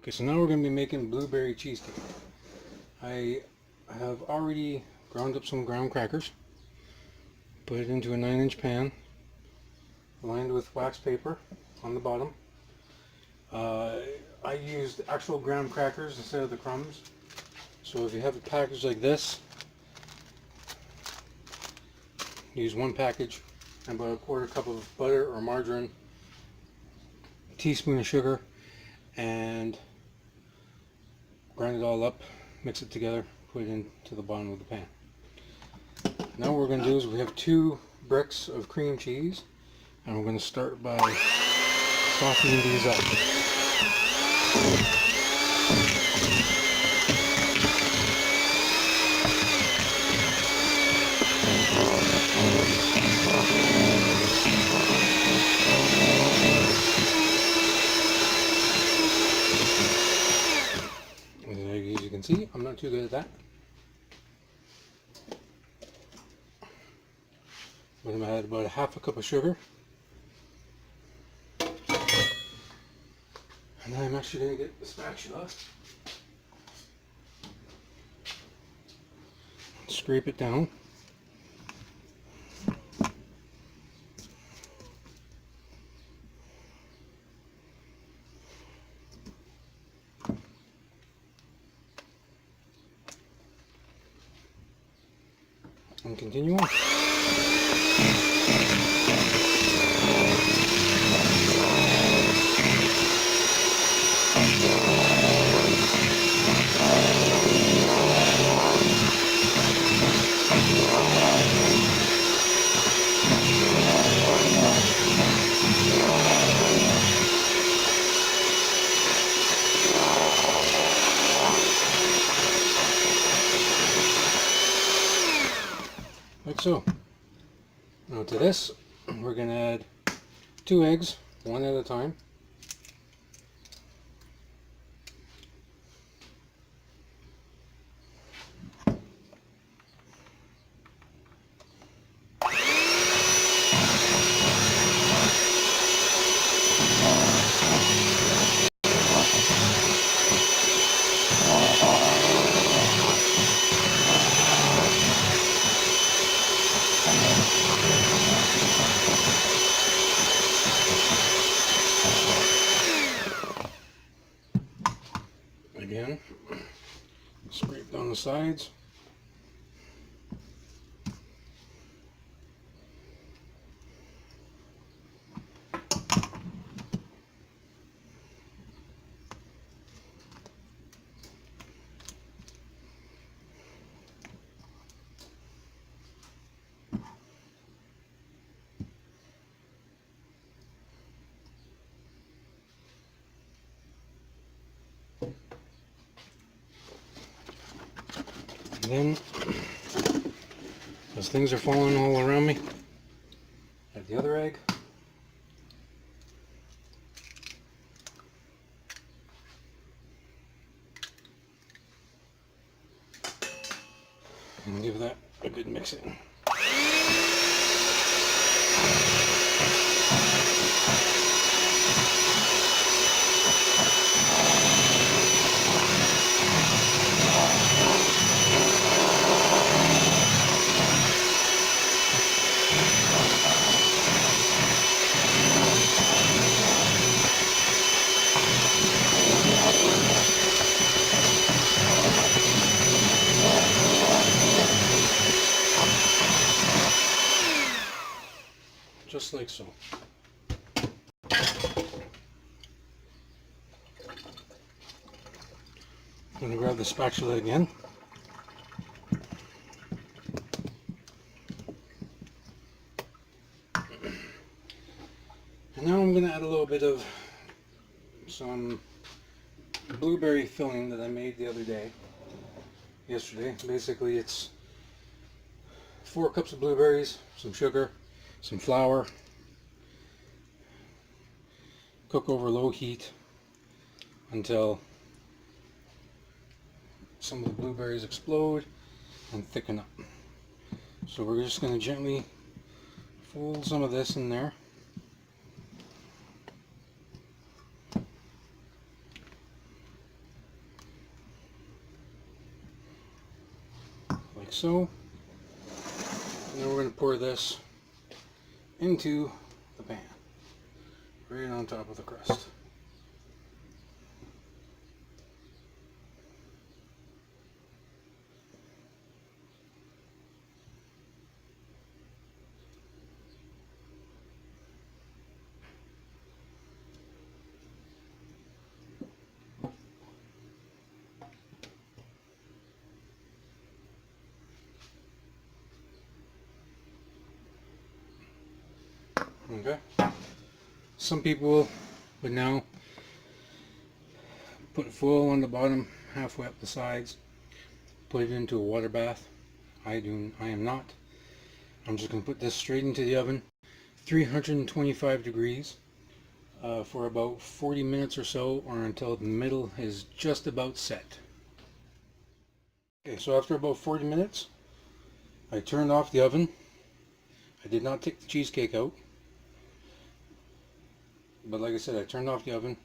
Okay, so now we're going to be making blueberry cheesecake. I have already ground up some graham crackers, put it into a 9-inch pan, lined with wax paper on the bottom. I used actual graham crackers instead of the crumbs. So if you have a package like this, use one package and about a quarter cup of butter or margarine, a teaspoon of sugar, and grind it all up, mix it together, put it into the bottom of the pan. Now what we're going to do is we have 2 bricks of cream cheese, and we're going to start by softening these up. As you can see, I'm not too good at that. I'm going to add about a half a cup of sugar. And then I'm actually going to get the spatula, scrape it down. And continue on. Like so. Now to this, we're going to add 2 eggs, one at a time. Again, scrape down the sides. And then, as things are falling all around me, add the other egg. And give that a good mix in. Just like so. I'm going to grab the spatula again. And now I'm going to add a little bit of some blueberry filling that I made the other day, yesterday. Basically it's 4 cups of blueberries, some sugar, some flour, cook over low heat until some of the blueberries explode and thicken up. So we're just going to gently fold some of this in there. like so. And then we're going to pour this into the pan, right on top of the crust. Okay. Some people would now put foil on the bottom, halfway up the sides, put it into a water bath. I am not. I'm just going to put this straight into the oven, 325 degrees, for about 40 minutes or so, or until the middle is just about set. Okay, so after about 40 minutes, I turned off the oven. I did not take the cheesecake out. But like I said, I turned off the oven.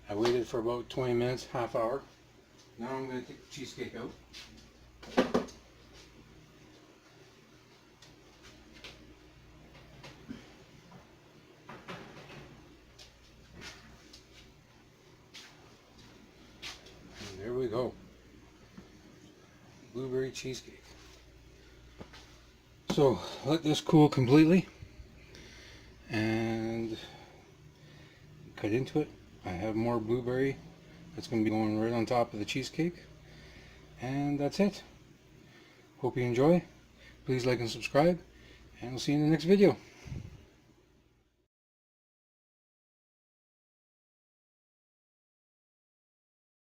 I waited for about 20 minutes, half hour. Now I'm going to take the cheesecake out. And there we go. Blueberry cheesecake. So let this cool completely and cut into it. I have more blueberry that's going to be going right on top of the cheesecake, and that's it. Hope you enjoy. Please like and subscribe, and we'll see you in the next video.